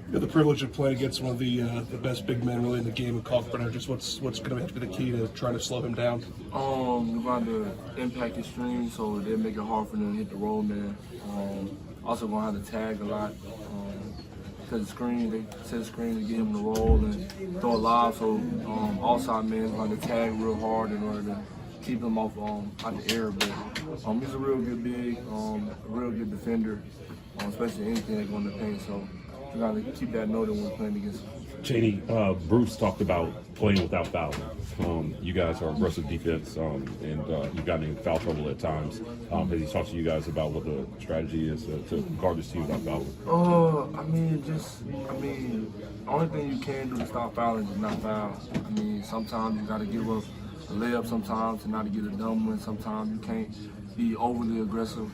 You had the privilege of playing against one of the best big men really in the game in Kalkbrenner. Just what's going to have to be the key to trying to slow him down? We're going to impact his stream, so they make it hard for them to hit the roll man. Also going to have to tag a lot. Because the screen, they set the screen to get him to roll and throw it live, so outside man's going to tag real hard in order to keep him off out the air. But he's a real good big, a real good defender, especially anything that go in the paint. So we got to keep that noted when we're playing against him. Chaney, Bruce talked about playing without fouling. You guys are aggressive defense, and you've gotten in foul trouble at times. Has he talked to you guys about what the strategy is to guard this team without fouling? I mean, the only thing you can do to stop fouling is not foul. I mean, sometimes you got to give up a layup sometimes to not to get a dumb one. Sometimes you can't be overly aggressive.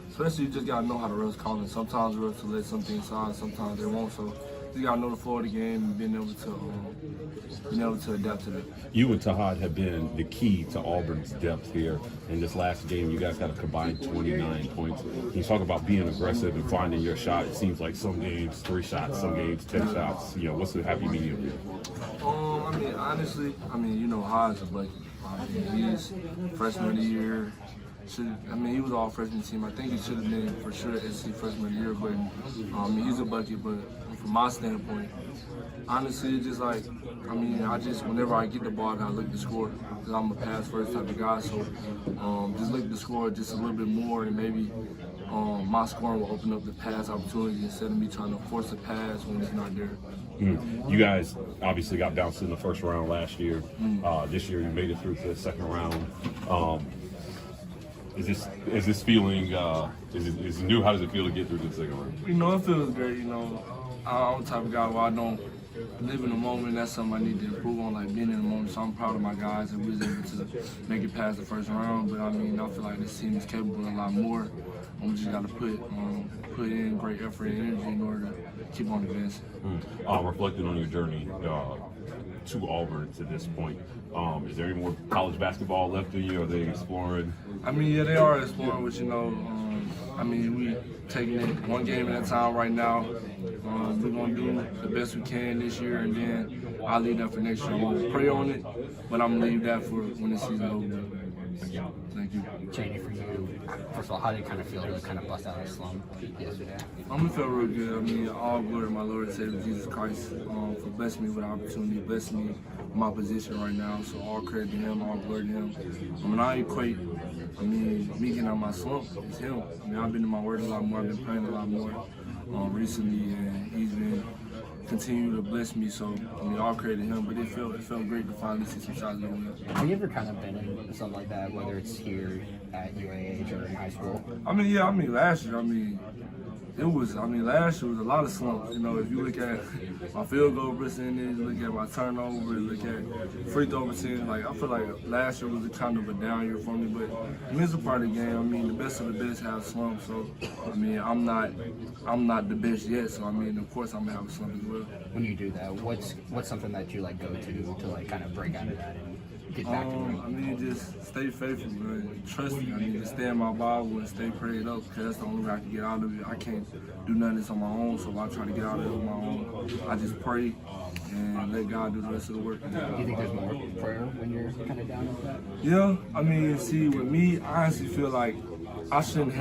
Especially you just got to know how the refs call it. Sometimes the refs will let something inside, sometimes they won't. So you got to know the flow of the game and being able to adapt to that. You and Tahad have been the key to Auburn's depth here. In this last game, you guys got a combined 29 points. Can you talk about being aggressive and finding your shot? It seems like some games 3 shots, some games 10 shots. You know, what's the happy medium here? I mean, honestly, Hod's a bucket. He's freshman of the year. He was all freshman team. I think he should have been for sure SC freshman of the year, but he's a bucket. But from my standpoint, honestly, it's just like, whenever I get the ball, I gotta look to score because I'm a pass first type of guy. So just look to score just a little bit more, and maybe my scoring will open up the pass opportunity instead of me trying to force a pass when it's not there. You guys obviously got bounced in the first round last year. This year you made it through to the second round. Is this feeling? Is it new? How does it feel to get through the second round? It feels great. I'm the type of guy where I don't live in the moment. That's something I need to improve on, like being in the moment. So I'm proud of my guys that we was able to make it past the first round. But I feel like this team is capable of a lot more. We just got to put in great effort and energy in order to keep on advancing. Reflecting on your journey to Auburn to this point, is there any more college basketball left in you? Are they exploring? Yeah, they are exploring, which we taking it one game at a time right now. We're gonna do the best we can this year, and then I'll leave that for next year. We'll pray on it, but I'm gonna leave that for when the season over. Thank you. Chaney, for you, first of all, how did it kind of feel to kind of bust out of the slump yesterday? I'm gonna feel real good. All glory to my Lord and Savior Jesus Christ for blessing me with the opportunity, blessing me with my position right now. So all credit to Him, all glory to Him. When I equate, me getting out of my slump, it's Him. I've been in my word a lot more. I've been praying a lot more recently, and He's been continue to bless me, so all credit to Him. But it felt great to finally see some shots going up. Have you ever kind of been in something like that, whether it's here at UAH or in high school? Last year, last year was a lot of slumps. If you look at my field goal percentage, look at my turnover, look at free throw percentage, I feel like last year was a kind of a down year for me. But it's a part of the game. The best of the best have slumps. So I'm not the best yet. So of course I'm gonna have a slump as well. When you do that, what's something that you go to kind of break out of that and get back to just stay faithful, man. Trust me. Just stay in my Bible and stay prayed up, because that's the only way I can get out of it. I can't do nothing of this on my own, so if I try to get out of it on my own, I just pray and let God do the rest of the work. Do you think there's more prayer when you're kind of down with that? Yeah, see, with me, I honestly feel like I shouldn't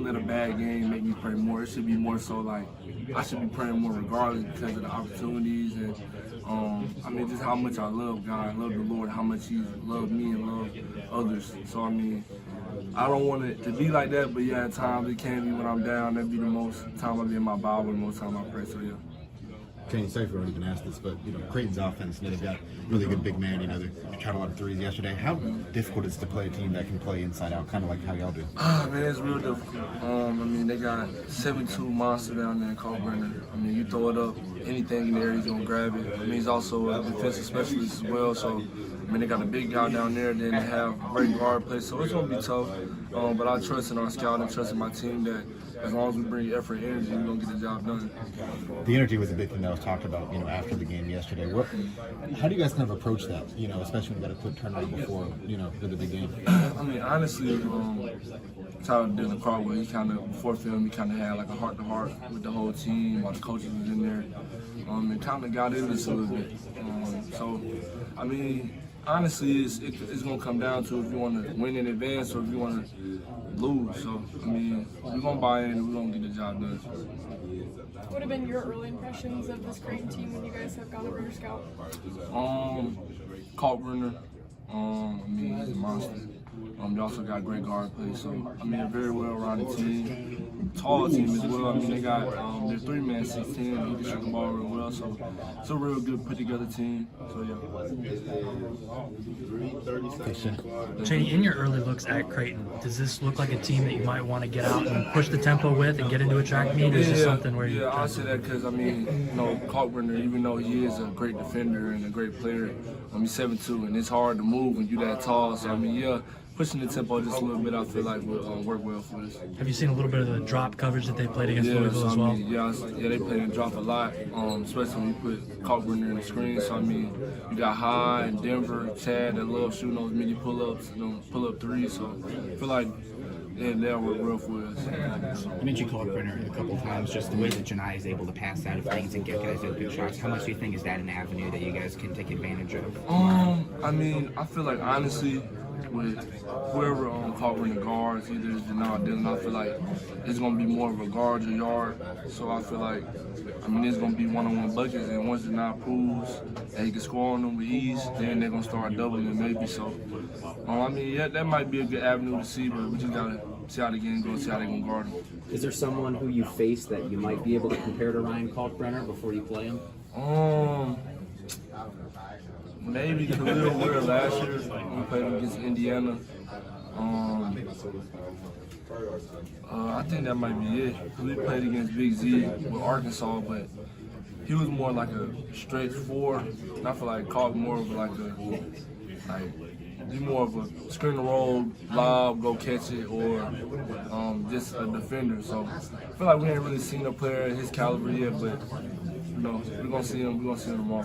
let a bad game make me pray more. It should be more so like I should be praying more regardless because of the opportunities and just how much I love God, love the Lord, how much He loved me and loved others. So I don't want it to be like that, but yeah, at times it can be when I'm down. That'd be the most time I be in my Bible, the most time I pray. So yeah. Chaney, sorry if I don't even ask this, but Creighton's offense, they've got really good big man. They tried a lot of threes yesterday. How difficult is it to play a team that can play inside out, kind of like how y'all do? Man, it's real difficult. They got 72 monster down there in Kalkbrenner. You throw it up, anything in the area, he's gonna grab it. He's also a defensive specialist as well, so they got a big guy down there, then they have great guard play, so it's gonna be tough. But I trust in our scouting, trust in my team that as long as we bring effort and energy, we're gonna get the job done. The energy was a big thing that was talked about, after the game yesterday. How do you guys kind of approach that, especially when you got a quick turnaround before, the big game? I mean, honestly, Tyler did a crowd where he kind of, before film, he kind of had like a heart-to-heart with the whole team, while the coaches was in there, and kind of got into this a little bit. So, I mean, honestly, it's going to come down to if you want to win in advance or if you want to lose. So, I mean, we're going to buy in and we're going to get the job done. What have been your early impressions of this Creighton team when you guys have gone over your scout? Kalkbrenner, I mean, he's a monster. They also got great guard play, so I mean, a very well-rounded team, tall team as well. I mean, they got their 3-man 6'10". He can shoot the ball real well, so it's a real good put-together team. So yeah. Chaney, in your early looks at Creighton, does this look like a team that you might want to get out and push the tempo with and get into a track meet? Or is this something where you? Yeah, I'll say that because I mean, Kalkbrenner, even though he is a great defender and a great player, he's 7'2", and it's hard to move when you're that tall. So I mean, yeah. Pushing the tempo just a little bit, I feel like will work well for us. Have you seen a little bit of the drop coverage that they played against Louisville as well? Yeah, they played and drop a lot, especially when you put Kalkbrenner in the screen. So, I mean, you got High and Denver, Chad that love shooting those mini pull-ups, pull-up threes. So, I feel like they'll work well for us. I mentioned Kalkbrenner a couple of times, just the way that Chaney is able to pass out of things and get guys open shots. How much do you think is that an avenue that you guys can take advantage of? I mean, I feel like, honestly, with whoever Kalkbrenner guards, either it's Denard or Dylan, I feel like it's going to be more of a guard or yard. So I feel like, it's going to be one-on-one buckets, and once Denard proves that he can score on them with ease, then they're going to start doubling maybe. So, that might be a good avenue to see, but we just got to see how the game goes, see how they're going to guard him. Is there someone who you face that you might be able to compare to Ryan Kalkbrenner before you play him? Maybe Khalil Ware last year. We played him against Indiana. I think that might be it. We played against Big Z with Arkansas, but he was more like a straight 4. And I feel like Kalk more of he's more of a screen and roll, lob, go catch it, or just a defender. So I feel like we ain't really seen a player at his caliber yet, but we're gonna see him. We're gonna see him tomorrow.